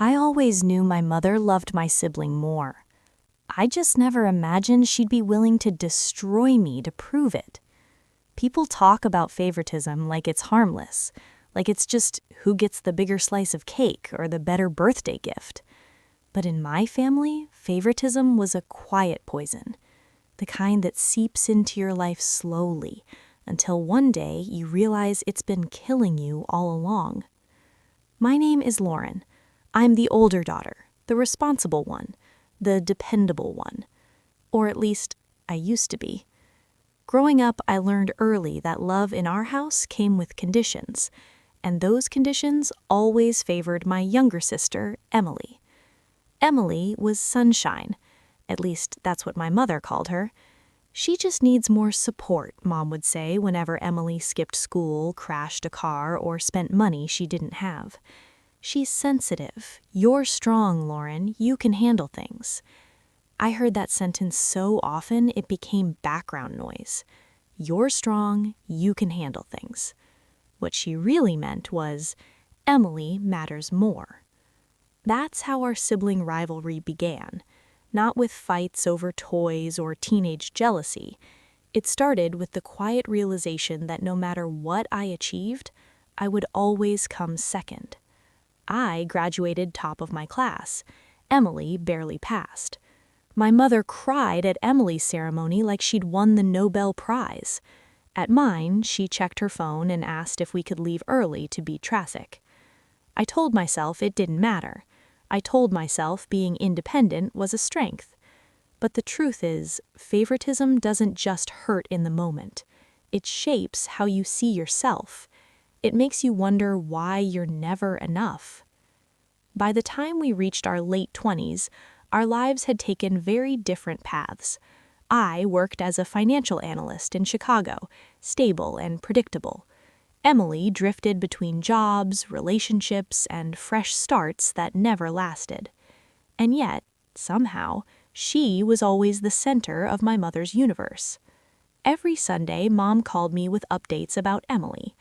I always knew my mother loved my sibling more. I just never imagined she'd be willing to destroy me to prove it. People talk about favoritism like it's harmless, like it's just who gets the bigger slice of cake or the better birthday gift. But in my family, favoritism was a quiet poison, the kind that seeps into your life slowly until one day you realize it's been killing you all along. My name is Lauren. I'm the older daughter, the responsible one, the dependable one. Or at least, I used to be. Growing up, I learned early that love in our house came with conditions, and those conditions always favored my younger sister, Emily. Emily was sunshine. At least, that's what my mother called her. She just needs more support, Mom would say whenever Emily skipped school, crashed a car, or spent money she didn't have. She's sensitive. You're strong, Lauren. You can handle things. I heard that sentence so often it became background noise. You're strong. You can handle things. What she really meant was, Emily matters more. That's how our sibling rivalry began. Not with fights over toys or teenage jealousy. It started with the quiet realization that no matter what I achieved, I would always come second. I graduated top of my class. Emily barely passed. My mother cried at Emily's ceremony like she'd won the Nobel Prize. At mine, she checked her phone and asked if we could leave early to beat traffic. I told myself it didn't matter. I told myself being independent was a strength. But the truth is, favoritism doesn't just hurt in the moment. It shapes how you see yourself. It makes you wonder why you're never enough. By the time we reached our late 20s, our lives had taken very different paths. I worked as a financial analyst in Chicago, stable and predictable. Emily drifted between jobs, relationships, and fresh starts that never lasted. And yet, somehow, she was always the center of my mother's universe. Every Sunday, Mom called me with updates about Emily.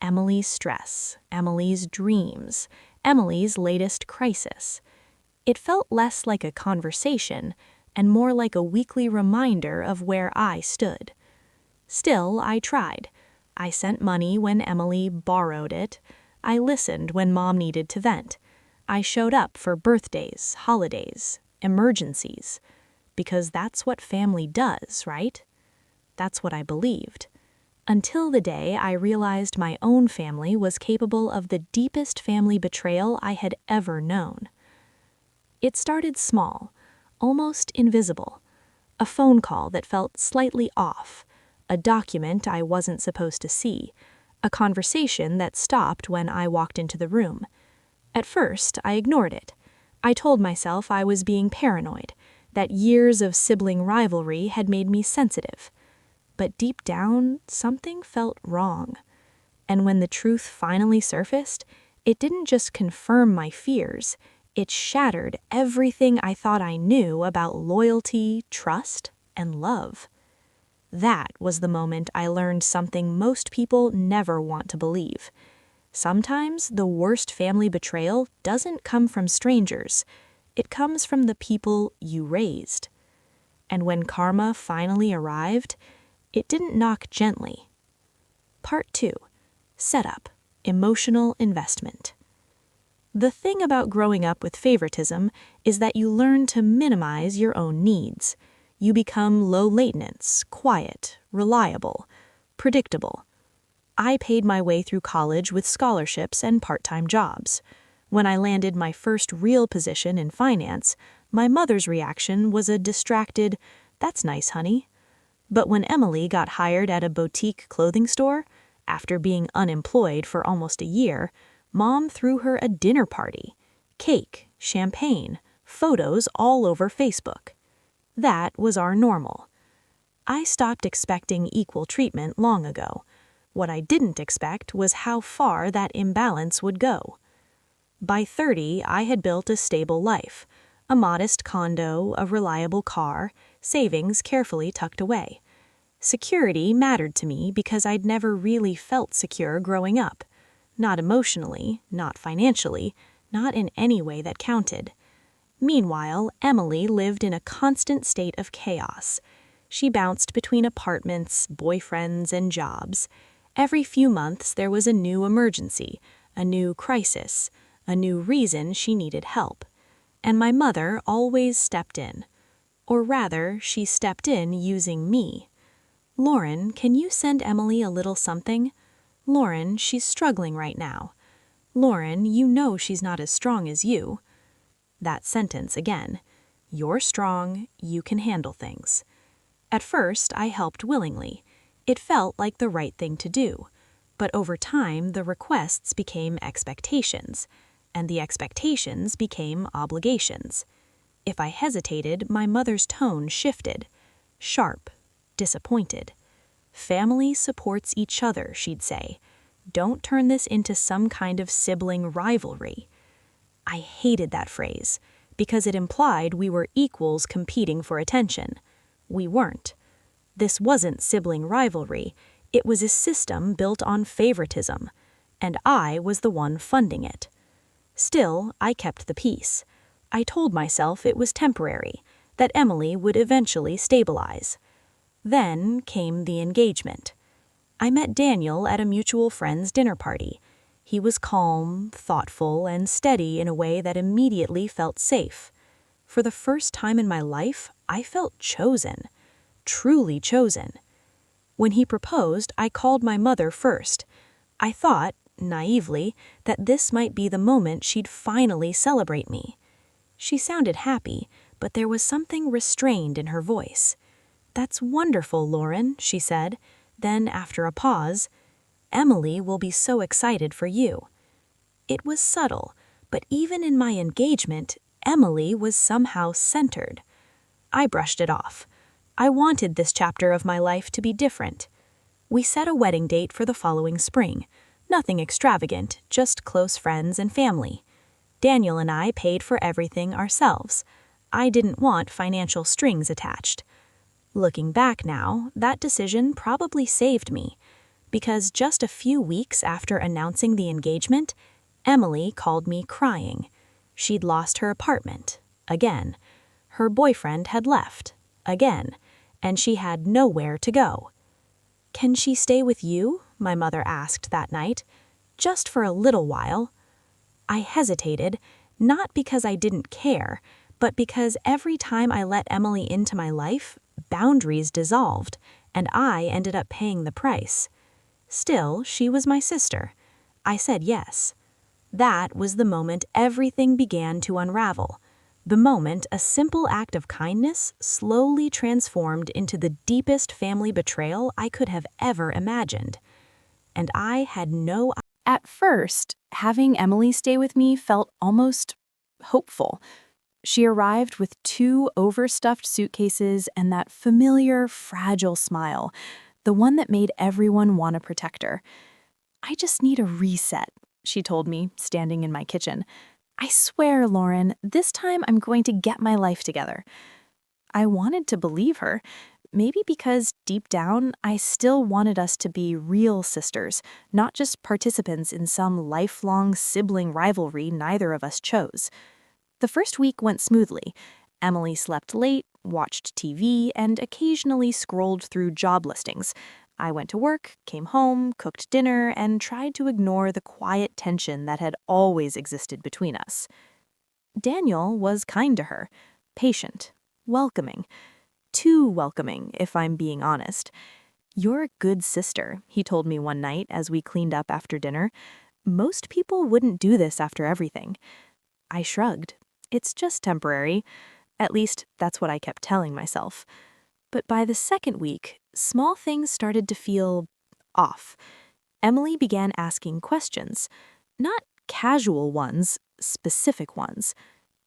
Emily's stress, Emily's dreams, Emily's latest crisis. It felt less like a conversation and more like a weekly reminder of where I stood. Still, I tried. I sent money when Emily borrowed it. I listened when Mom needed to vent. I showed up for birthdays, holidays, emergencies. Because that's what family does, right? That's what I believed. Until the day I realized my own family was capable of the deepest family betrayal I had ever known. It started small, almost invisible. A phone call that felt slightly off, a document I wasn't supposed to see, a conversation that stopped when I walked into the room. At first, I ignored it. I told myself I was being paranoid, that years of sibling rivalry had made me sensitive. But deep down, something felt wrong. And when the truth finally surfaced, it didn't just confirm my fears, it shattered everything I thought I knew about loyalty, trust, and love. That was the moment I learned something most people never want to believe. Sometimes the worst family betrayal doesn't come from strangers. It comes from the people you raised. And when karma finally arrived, it didn't knock gently. Part 2. Setup. Emotional investment. The thing about growing up with favoritism is that you learn to minimize your own needs. You become low maintenance, quiet, reliable, predictable. I paid my way through college with scholarships and part-time jobs. When I landed my first real position in finance, my mother's reaction was a distracted, "That's nice, honey." But when Emily got hired at a boutique clothing store, after being unemployed for almost a year, Mom threw her a dinner party. Cake, champagne, photos all over Facebook. That was our normal. I stopped expecting equal treatment long ago. What I didn't expect was how far that imbalance would go. By 30, I had built a stable life, a modest condo, a reliable car, savings carefully tucked away. Security mattered to me because I'd never really felt secure growing up. Not emotionally, not financially, not in any way that counted. Meanwhile, Emily lived in a constant state of chaos. She bounced between apartments, boyfriends, and jobs. Every few months there was a new emergency, a new crisis, a new reason she needed help. And my mother always stepped in. Or rather, she stepped in using me. "Lauren, can you send Emily a little something? Lauren, she's struggling right now. Lauren, you know she's not as strong as you." That sentence again. You're strong, you can handle things. At first, I helped willingly. It felt like the right thing to do. But over time, the requests became expectations, and the expectations became obligations. If I hesitated, my mother's tone shifted. Sharp, disappointed. "Family supports each other," she'd say. "Don't turn this into some kind of sibling rivalry." I hated that phrase, because it implied we were equals competing for attention. We weren't. This wasn't sibling rivalry, it was a system built on favoritism, and I was the one funding it. Still, I kept the peace. I told myself it was temporary, that Emily would eventually stabilize. Then came the engagement. I met Daniel at a mutual friend's dinner party. He was calm, thoughtful, and steady in a way that immediately felt safe. For the first time in my life, I felt chosen. Truly chosen. When he proposed, I called my mother first. I thought, naively, that this might be the moment she'd finally celebrate me. She sounded happy, but there was something restrained in her voice. "That's wonderful, Lauren," she said. Then, after a pause, "Emily will be so excited for you." It was subtle, but even in my engagement, Emily was somehow centered. I brushed it off. I wanted this chapter of my life to be different. We set a wedding date for the following spring. Nothing extravagant, just close friends and family. Daniel and I paid for everything ourselves. I didn't want financial strings attached. Looking back now, that decision probably saved me, because just a few weeks after announcing the engagement, Emily called me crying. She'd lost her apartment, again. Her boyfriend had left, again, and she had nowhere to go. "Can she stay with you?" my mother asked that night. "Just for a little while." I hesitated, not because I didn't care, but because every time I let Emily into my life, boundaries dissolved, and I ended up paying the price. Still, she was my sister. I said yes. That was the moment everything began to unravel. The moment a simple act of kindness slowly transformed into the deepest family betrayal I could have ever imagined. And I had no... At first, having Emily stay with me felt almost hopeful. She arrived with 2 overstuffed suitcases and that familiar, fragile smile, the one that made everyone want to protect her. "I just need a reset," she told me, standing in my kitchen. "I swear, Lauren, this time I'm going to get my life together." I wanted to believe her, maybe because deep down I still wanted us to be real sisters, not just participants in some lifelong sibling rivalry neither of us chose. The first week went smoothly. Emily slept late, watched TV, and occasionally scrolled through job listings. I went to work, came home, cooked dinner, and tried to ignore the quiet tension that had always existed between us. Daniel was kind to her, patient, welcoming. Too welcoming, if I'm being honest. "You're a good sister," he told me one night as we cleaned up after dinner. "Most people wouldn't do this after everything." I shrugged. It's just temporary. At least, that's what I kept telling myself. But by the second week, small things started to feel off. Emily began asking questions. Not casual ones, specific ones.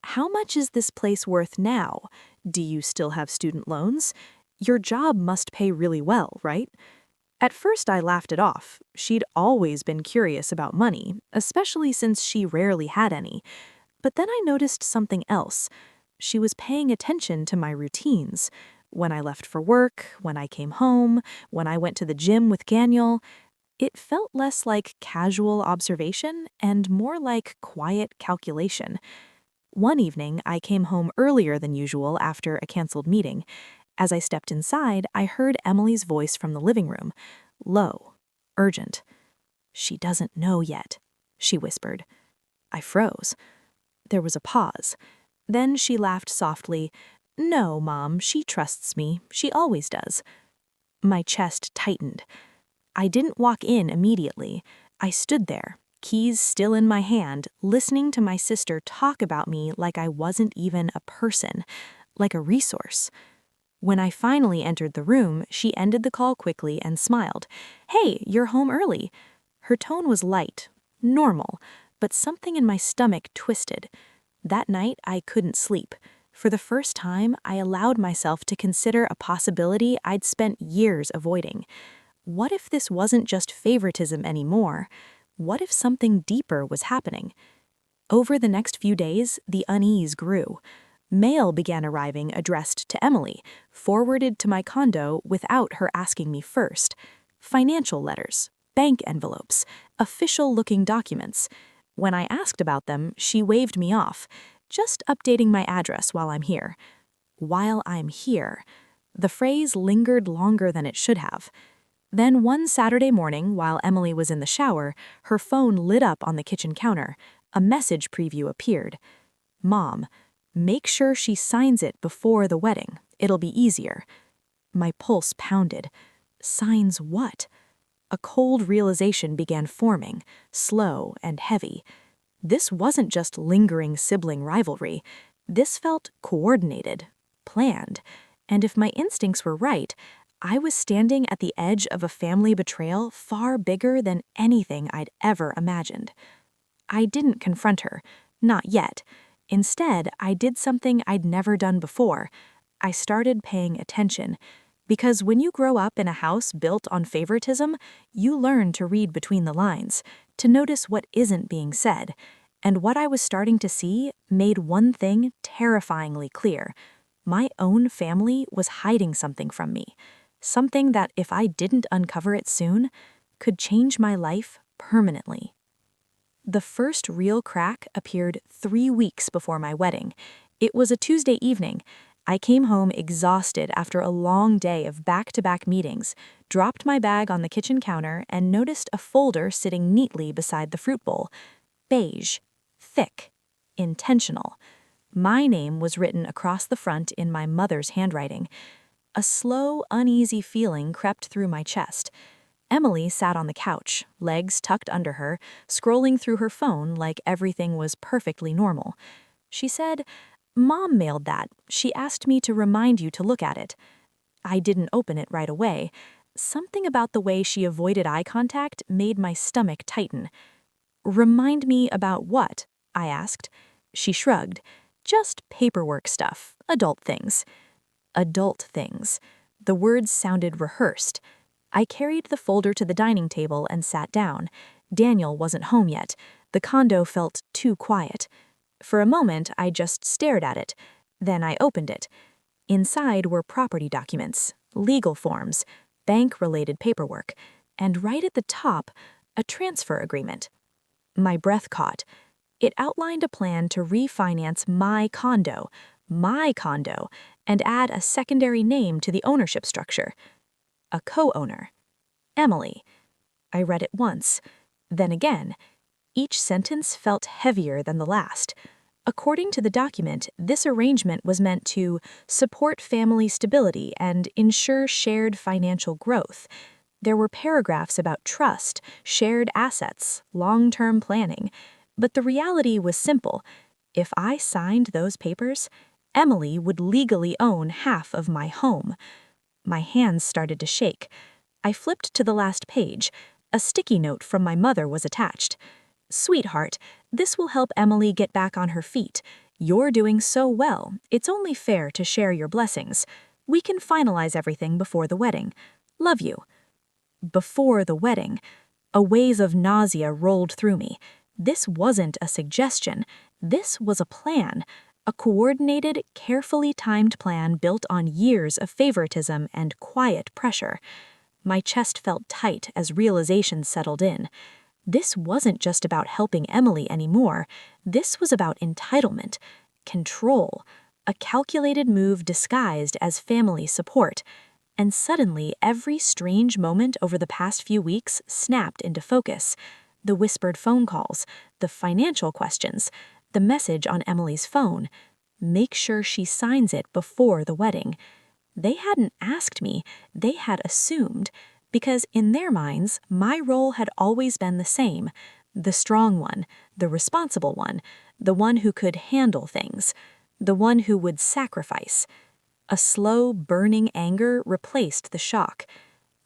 "How much is this place worth now? Do you still have student loans? Your job must pay really well, right?" At first I laughed it off. She'd always been curious about money, especially since she rarely had any. But then I noticed something else. She was paying attention to my routines. When I left for work, when I came home, when I went to the gym with Daniel. It felt less like casual observation and more like quiet calculation. One evening, I came home earlier than usual after a canceled meeting. As I stepped inside, I heard Emily's voice from the living room, low, urgent. "She doesn't know yet," she whispered. I froze. There was a pause. Then she laughed softly. "No, Mom, she trusts me. She always does." My chest tightened. I didn't walk in immediately. I stood there, keys still in my hand, listening to my sister talk about me like I wasn't even a person, like a resource. When I finally entered the room, she ended the call quickly and smiled. "Hey, you're home early." Her tone was light, normal, but something in my stomach twisted. That night, I couldn't sleep. For the first time, I allowed myself to consider a possibility I'd spent years avoiding. What if this wasn't just favoritism anymore? What if something deeper was happening? Over the next few days, the unease grew. Mail began arriving addressed to Emily, forwarded to my condo without her asking me first. Financial letters, bank envelopes, official-looking documents. When I asked about them, she waved me off, just updating my address while I'm here. While I'm here. The phrase lingered longer than it should have. Then one Saturday morning, while Emily was in the shower, her phone lit up on the kitchen counter. A message preview appeared. "Mom, make sure she signs it before the wedding. It'll be easier." My pulse pounded. Signs what? A cold realization began forming, slow and heavy. This wasn't just lingering sibling rivalry. This felt coordinated, planned. And if my instincts were right, I was standing at the edge of a family betrayal far bigger than anything I'd ever imagined. I didn't confront her, not yet. Instead, I did something I'd never done before. I started paying attention. Because when you grow up in a house built on favoritism, you learn to read between the lines, to notice what isn't being said. And what I was starting to see made one thing terrifyingly clear. My own family was hiding something from me. Something that, if I didn't uncover it soon, could change my life permanently. The first real crack appeared 3 weeks before my wedding. It was a Tuesday evening. I came home exhausted after a long day of back-to-back meetings, dropped my bag on the kitchen counter, and noticed a folder sitting neatly beside the fruit bowl. Beige, thick, intentional. My name was written across the front in my mother's handwriting. A slow, uneasy feeling crept through my chest. Emily sat on the couch, legs tucked under her, scrolling through her phone like everything was perfectly normal. She said, "Mom mailed that. She asked me to remind you to look at it." I didn't open it right away. Something about the way she avoided eye contact made my stomach tighten. "Remind me about what?" I asked. She shrugged. "Just paperwork stuff, adult things." Adult things. The words sounded rehearsed. I carried the folder to the dining table and sat down. Daniel wasn't home yet. The condo felt too quiet. For a moment, I just stared at it. Then I opened it. Inside were property documents, legal forms, bank-related paperwork, and right at the top, a transfer agreement. My breath caught. It outlined a plan to refinance my condo, and add a secondary name to the ownership structure. A co-owner. Emily. I read it once, then again. Each sentence felt heavier than the last. According to the document, this arrangement was meant to support family stability and ensure shared financial growth. There were paragraphs about trust, shared assets, long-term planning. But the reality was simple. If I signed those papers, Emily would legally own half of my home. My hands started to shake. I flipped to the last page. A sticky note from my mother was attached. "Sweetheart, this will help Emily get back on her feet. You're doing so well. It's only fair to share your blessings. We can finalize everything before the wedding. Love you." Before the wedding. A wave of nausea rolled through me. This wasn't a suggestion. This was a plan. A coordinated, carefully timed plan built on years of favoritism and quiet pressure. My chest felt tight as realization settled in. This wasn't just about helping Emily anymore. This was about entitlement, control, a calculated move disguised as family support. And suddenly, every strange moment over the past few weeks snapped into focus. The whispered phone calls, the financial questions, the message on Emily's phone. Make sure she signs it before the wedding. They hadn't asked me, they had assumed, because in their minds, my role had always been the same: the strong one, the responsible one, the one who could handle things, the one who would sacrifice. A slow, burning anger replaced the shock.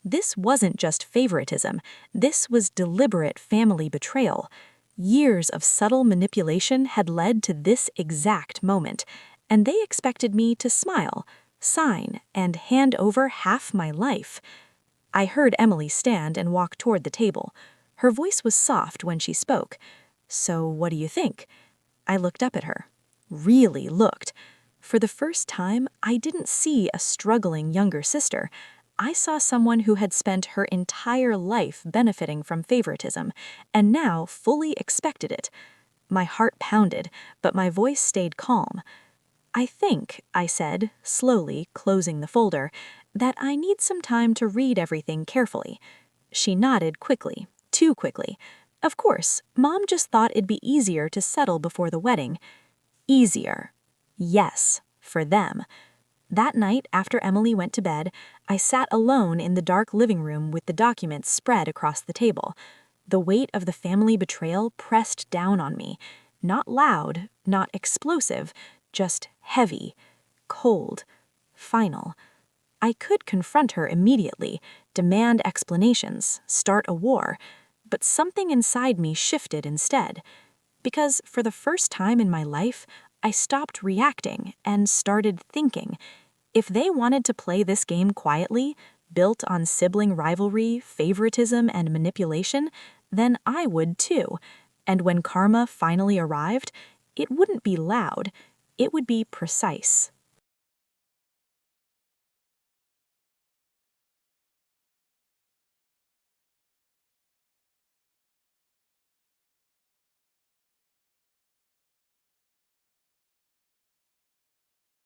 This wasn't just favoritism, this was deliberate family betrayal. Years of subtle manipulation had led to this exact moment, and they expected me to smile, sign, and hand over half my life. I heard Emily stand and walk toward the table. Her voice was soft when she spoke. "So what do you think?" I looked up at her. Really looked. For the first time, I didn't see a struggling younger sister. I saw someone who had spent her entire life benefiting from favoritism, and now fully expected it. My heart pounded, but my voice stayed calm. "I think," I said, slowly closing the folder, "that I need some time to read everything carefully." She nodded quickly, too quickly. Of course, Mom just thought it'd be easier to settle before the wedding. Easier. Yes, for them. That night, after Emily went to bed, I sat alone in the dark living room with the documents spread across the table. The weight of the family betrayal pressed down on me. Not loud, not explosive, just heavy, cold, final. I could confront her immediately, demand explanations, start a war, but something inside me shifted instead. Because for the first time in my life, I stopped reacting and started thinking. If they wanted to play this game quietly, built on sibling rivalry, favoritism, and manipulation, then I would too. And when karma finally arrived, it wouldn't be loud. It would be precise.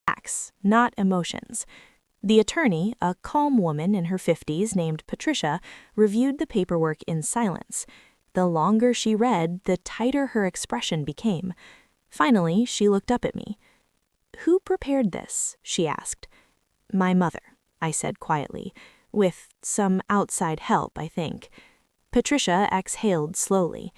Facts, not emotions. The attorney, a calm woman in her 50s named Patricia, reviewed the paperwork in silence. The longer she read, the tighter her expression became. Finally, she looked up at me. "Who prepared this?" she asked. "My mother," I said quietly. "With some outside help, I think." Patricia exhaled slowly.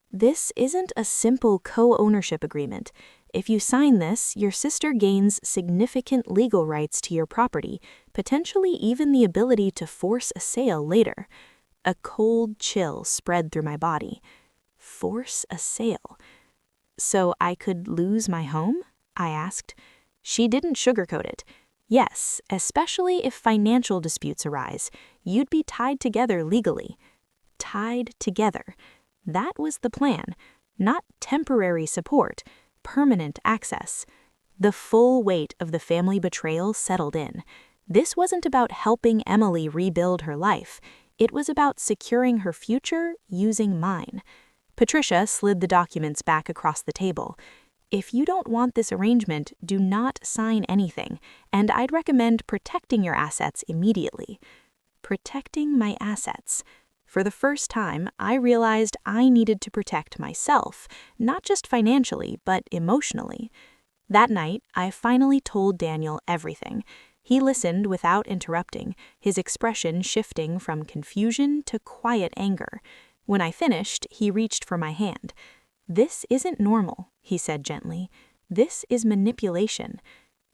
"This isn't a simple co-ownership agreement. If you sign this, your sister gains significant legal rights to your property, potentially even the ability to force a sale later." A cold chill spread through my body. Force a sale? "So I could lose my home?" I asked. She didn't sugarcoat it. "Yes, especially if financial disputes arise. You'd be tied together legally." Tied together. That was the plan. Not temporary support, permanent access. The full weight of the family betrayal settled in. This wasn't about helping Emily rebuild her life. It was about securing her future using mine. Patricia slid the documents back across the table. "If you don't want this arrangement, do not sign anything, and I'd recommend protecting your assets immediately." Protecting my assets. For the first time, I realized I needed to protect myself, not just financially, but emotionally. That night, I finally told Daniel everything. He listened without interrupting, his expression shifting from confusion to quiet anger. When I finished, he reached for my hand. "This isn't normal," he said gently. "This is manipulation."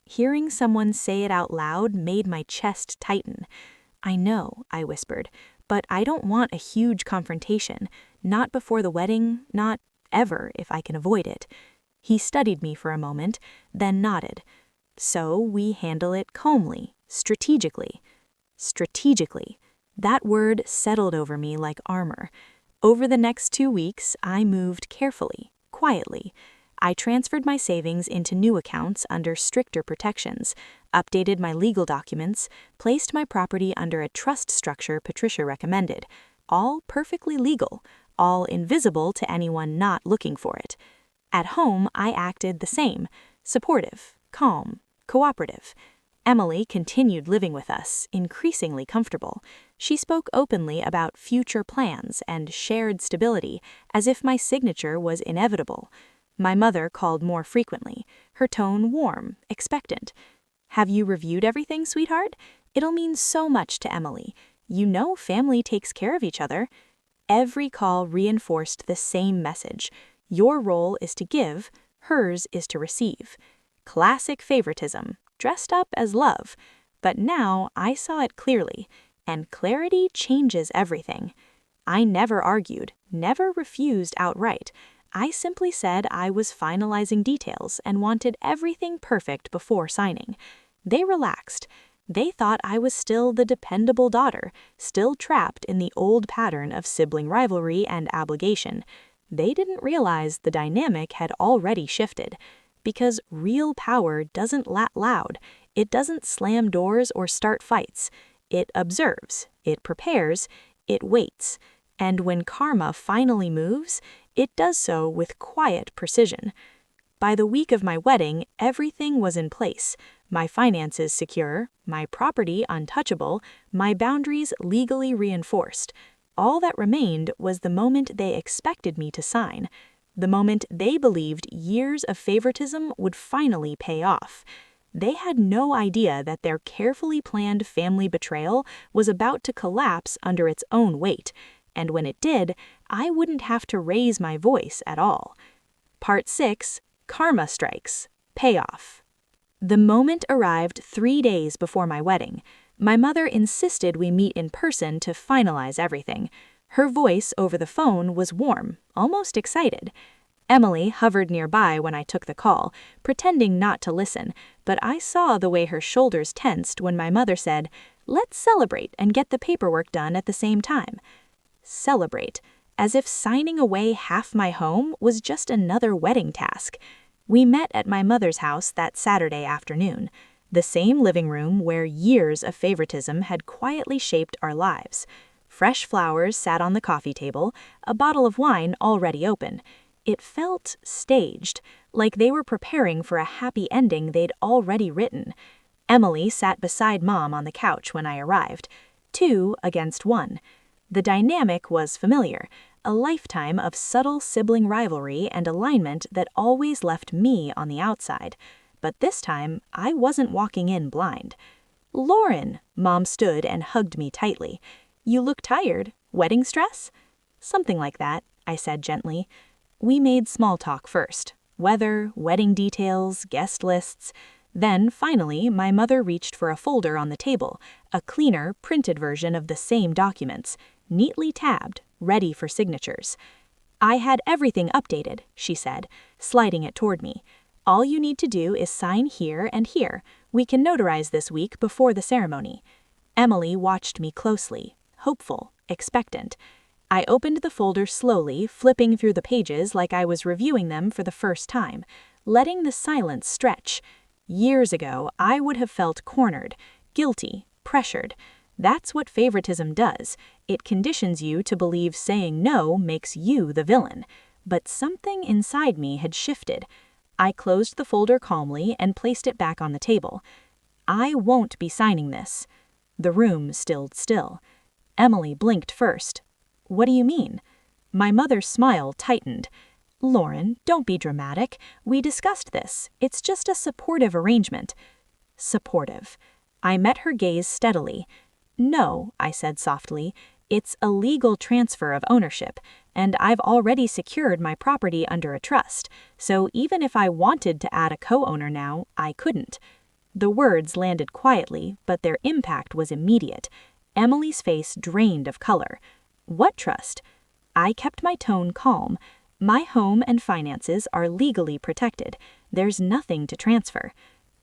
Hearing someone say it out loud made my chest tighten. "I know," I whispered, "but I don't want a huge confrontation. Not before the wedding, not ever if I can avoid it." He studied me for a moment, then nodded. "So we handle it calmly, strategically." Strategically. That word settled over me like armor. Over the next 2 weeks, I moved carefully, quietly. I transferred my savings into new accounts under stricter protections, updated my legal documents, placed my property under a trust structure Patricia recommended. All perfectly legal, all invisible to anyone not looking for it. At home, I acted the same, supportive, calm, cooperative. Emily continued living with us, increasingly comfortable. She spoke openly about future plans and shared stability, as if my signature was inevitable. My mother called more frequently, her tone warm, expectant. "Have you reviewed everything, sweetheart? It'll mean so much to Emily. You know family takes care of each other." Every call reinforced the same message. Your role is to give, hers is to receive. Classic favoritism, dressed up as love. But now I saw it clearly, and clarity changes everything. I never argued, never refused outright. I simply said I was finalizing details and wanted everything perfect before signing. They relaxed. They thought I was still the dependable daughter, still trapped in the old pattern of sibling rivalry and obligation. They didn't realize the dynamic had already shifted. Because real power doesn't laugh loud, it doesn't slam doors or start fights. It observes, it prepares, it waits. And when karma finally moves, it does so with quiet precision. By the week of my wedding, everything was in place. My finances secure, my property untouchable, my boundaries legally reinforced. All that remained was the moment they expected me to sign. The moment they believed years of favoritism would finally pay off. They had no idea that their carefully planned family betrayal was about to collapse under its own weight, and when it did, I wouldn't have to raise my voice at all. Part 6, Karma Strikes, Payoff. The moment arrived 3 days before my wedding. My mother insisted we meet in person to finalize everything. Her voice over the phone was warm, almost excited. Emily hovered nearby when I took the call, pretending not to listen, but I saw the way her shoulders tensed when my mother said, "Let's celebrate and get the paperwork done at the same time." Celebrate, as if signing away half my home was just another wedding task. We met at my mother's house that Saturday afternoon, the same living room where years of favoritism had quietly shaped our lives. Fresh flowers sat on the coffee table, a bottle of wine already open. It felt staged, like they were preparing for a happy ending they'd already written. Emily sat beside Mom on the couch when I arrived, 2 against 1. The dynamic was familiar, a lifetime of subtle sibling rivalry and alignment that always left me on the outside. But this time, I wasn't walking in blind. "Lauren," Mom stood and hugged me tightly. "You look tired. Wedding stress?" "Something like that," I said gently. We made small talk first. Weather, wedding details, guest lists. Then, finally, my mother reached for a folder on the table, a cleaner, printed version of the same documents, neatly tabbed, ready for signatures. "I had everything updated," she said, sliding it toward me. "All you need to do is sign here and here. We can notarize this week before the ceremony." Emily watched me closely, hopeful, expectant. I opened the folder slowly, flipping through the pages like I was reviewing them for the first time, letting the silence stretch. Years ago, I would have felt cornered, guilty, pressured. That's what favoritism does. It conditions you to believe saying no makes you the villain. But something inside me had shifted. I closed the folder calmly and placed it back on the table. "I won't be signing this." The room stilled still. Emily blinked first. "What do you mean?" My mother's smile tightened. "Lauren, don't be dramatic. We discussed this. It's just a supportive arrangement." Supportive. I met her gaze steadily. "No," I said softly, "it's a legal transfer of ownership, and I've already secured my property under a trust, so even if I wanted to add a co-owner now, I couldn't." The words landed quietly, but their impact was immediate. Emily's face drained of color. "What trust?" I kept my tone calm. My home and finances are legally protected. There's nothing to transfer.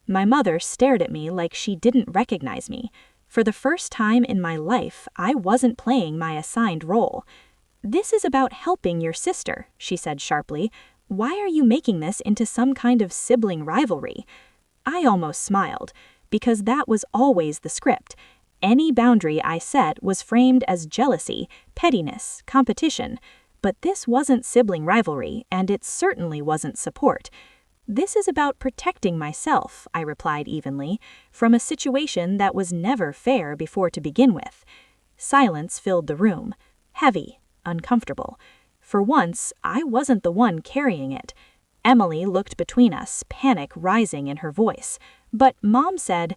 My mother stared at me like she didn't recognize me. For the first time in my life, I wasn't playing my assigned role. "This is about helping your sister," she said sharply. Why are you making this into some kind of sibling rivalry? I almost smiled, because that was always the script. Any boundary I set was framed as jealousy, pettiness, competition. But this wasn't sibling rivalry, and it certainly wasn't support. This is about protecting myself, I replied evenly, from a situation that was never fair before to begin with. Silence filled the room, heavy, uncomfortable. For once, I wasn't the one carrying it. Emily looked between us, panic rising in her voice. But Mom said,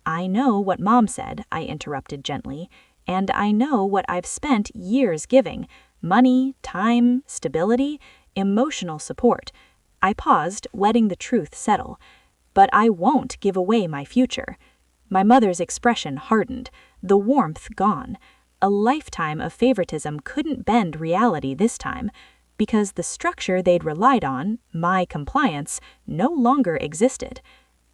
"I know what Mom said," I interrupted gently, "and I know what I've spent years giving: money, time, stability, emotional support." I paused, letting the truth settle. "But I won't give away my future." My mother's expression hardened, the warmth gone. A lifetime of favoritism couldn't bend reality this time, because the structure they'd relied on, my compliance, no longer existed.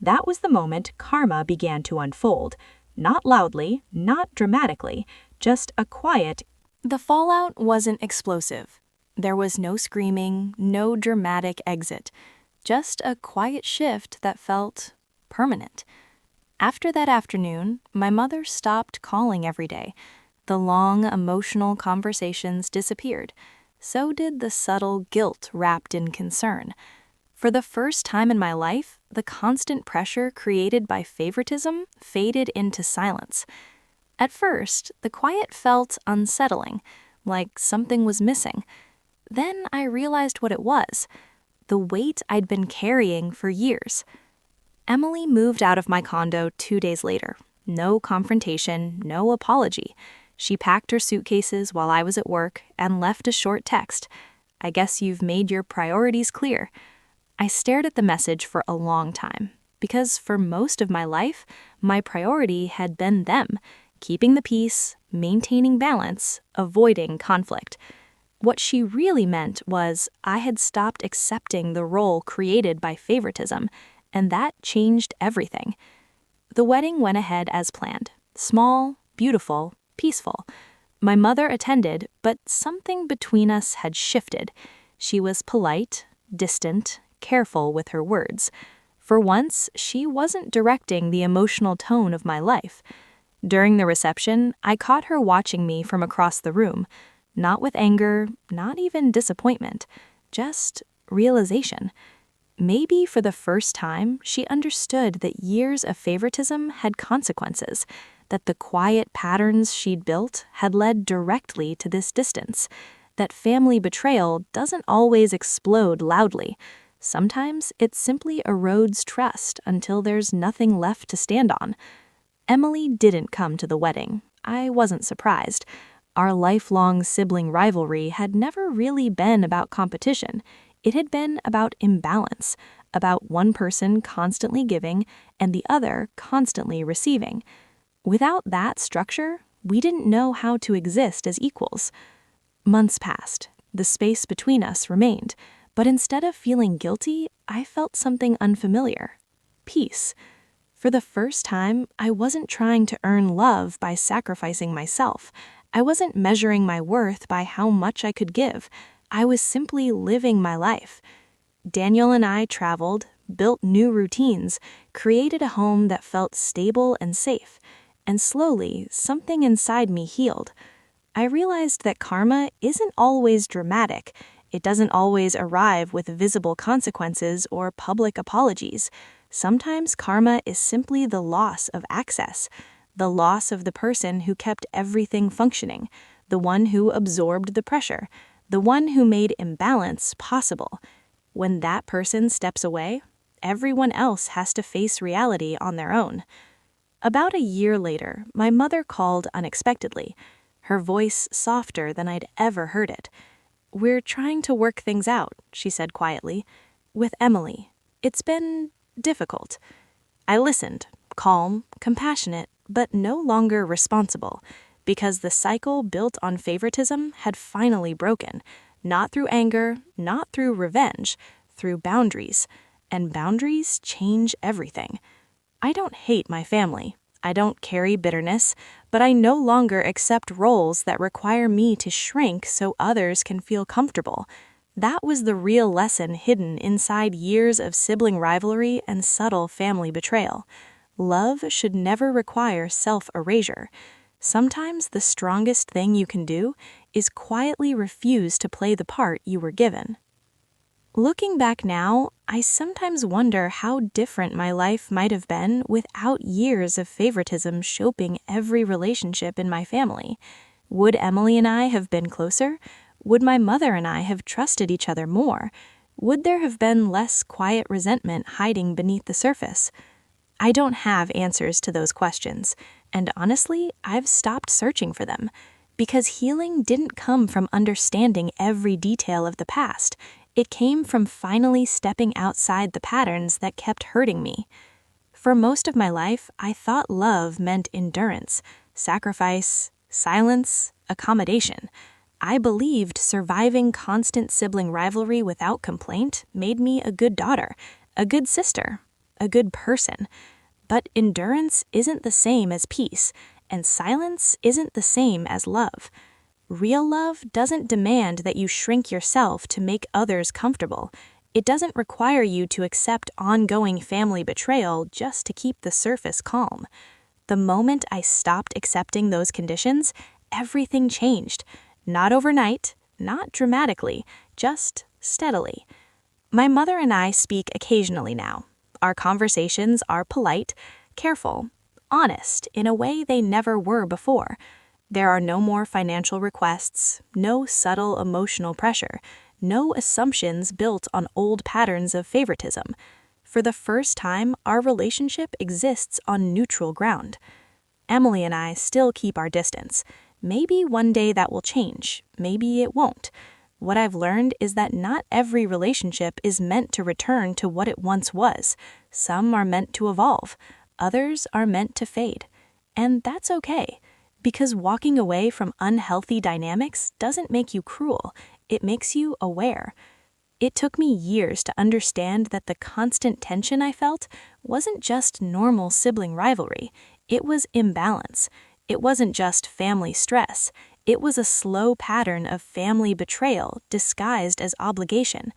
That was the moment karma began to unfold. Not loudly, not dramatically, just a quiet. The fallout wasn't explosive. There was no screaming, no dramatic exit, just a quiet shift that felt permanent. After that afternoon, my mother stopped calling every day. The long, emotional conversations disappeared. So did the subtle guilt wrapped in concern. For the first time in my life, the constant pressure created by favoritism faded into silence. At first, the quiet felt unsettling, like something was missing. Then I realized what it was: the weight I'd been carrying for years. Emily moved out of my condo 2 days later. No confrontation, no apology. She packed her suitcases while I was at work and left a short text: "I guess you've made your priorities clear." I stared at the message for a long time, because for most of my life, my priority had been them, keeping the peace, maintaining balance, avoiding conflict. What she really meant was I had stopped accepting the role created by favoritism, and that changed everything. The wedding went ahead as planned: small, beautiful, peaceful. My mother attended, but something between us had shifted. She was polite, distant, careful with her words. For once, she wasn't directing the emotional tone of my life. During the reception, I caught her watching me from across the room, not with anger, not even disappointment, just realization. Maybe for the first time, she understood that years of favoritism had consequences, that the quiet patterns she'd built had led directly to this distance, that family betrayal doesn't always explode loudly. Sometimes it simply erodes trust until there's nothing left to stand on. Emily didn't come to the wedding. I wasn't surprised. Our lifelong sibling rivalry had never really been about competition. It had been about imbalance, about one person constantly giving and the other constantly receiving. Without that structure, we didn't know how to exist as equals. Months passed. The space between us remained, but instead of feeling guilty, I felt something unfamiliar: peace. For the first time, I wasn't trying to earn love by sacrificing myself. I wasn't measuring my worth by how much I could give. I was simply living my life. Daniel and I traveled, built new routines, created a home that felt stable and safe. And slowly, something inside me healed. I realized that karma isn't always dramatic. It doesn't always arrive with visible consequences or public apologies. Sometimes karma is simply the loss of access, the loss of the person who kept everything functioning, the one who absorbed the pressure, the one who made imbalance possible. When that person steps away, everyone else has to face reality on their own. About a year later, my mother called unexpectedly, her voice softer than I'd ever heard it. "We're trying to work things out," she said quietly, "with Emily. It's been difficult." I listened, calm, compassionate, but no longer responsible, because the cycle built on favoritism had finally broken, not through anger, not through revenge, through boundaries. And boundaries change everything. I don't hate my family. I don't carry bitterness, but I no longer accept roles that require me to shrink so others can feel comfortable. That was the real lesson hidden inside years of sibling rivalry and subtle family betrayal. Love should never require self-erasure. Sometimes the strongest thing you can do is quietly refuse to play the part you were given. Looking back now, I sometimes wonder how different my life might have been without years of favoritism shaping every relationship in my family. Would Emily and I have been closer? Would my mother and I have trusted each other more? Would there have been less quiet resentment hiding beneath the surface? I don't have answers to those questions, and honestly, I've stopped searching for them. Because healing didn't come from understanding every detail of the past. It came from finally stepping outside the patterns that kept hurting me. For most of my life, I thought love meant endurance, sacrifice, silence, accommodation. I believed surviving constant sibling rivalry without complaint made me a good daughter, a good sister, a good person. But endurance isn't the same as peace, and silence isn't the same as love. Real love doesn't demand that you shrink yourself to make others comfortable. It doesn't require you to accept ongoing family betrayal just to keep the surface calm. The moment I stopped accepting those conditions, everything changed. Not overnight, not dramatically, just steadily. My mother and I speak occasionally now. Our conversations are polite, careful, honest in a way they never were before. There are no more financial requests, no subtle emotional pressure, no assumptions built on old patterns of favoritism. For the first time, our relationship exists on neutral ground. Emily and I still keep our distance. Maybe one day that will change, maybe it won't. What I've learned is that not every relationship is meant to return to what it once was. Some are meant to evolve, others are meant to fade. And that's okay. Because walking away from unhealthy dynamics doesn't make you cruel, it makes you aware. It took me years to understand that the constant tension I felt wasn't just normal sibling rivalry, it was imbalance. It wasn't just family stress, it was a slow pattern of family betrayal disguised as obligation.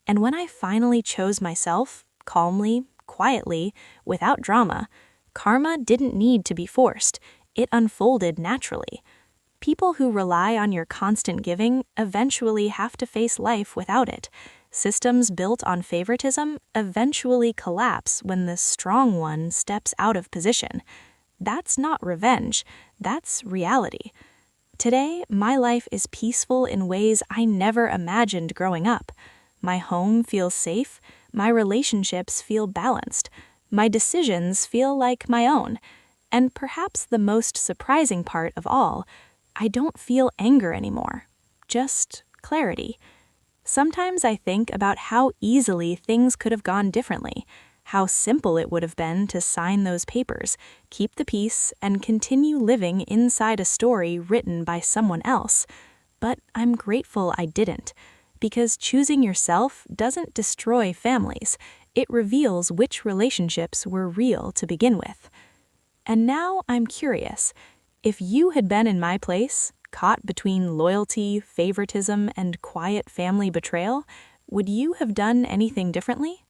And when I finally chose myself, calmly, quietly, without drama, karma didn't need to be forced. It unfolded naturally. People who rely on your constant giving eventually have to face life without it. Systems built on favoritism eventually collapse when the strong one steps out of position. That's not revenge, that's reality. Today, my life is peaceful in ways I never imagined growing up. My home feels safe, my relationships feel balanced, my decisions feel like my own. And perhaps the most surprising part of all, I don't feel anger anymore, just clarity. Sometimes I think about how easily things could have gone differently, how simple it would have been to sign those papers, keep the peace, and continue living inside a story written by someone else. But I'm grateful I didn't, because choosing yourself doesn't destroy families. It reveals which relationships were real to begin with. And now I'm curious, if you had been in my place, caught between loyalty, favoritism, and quiet family betrayal, would you have done anything differently?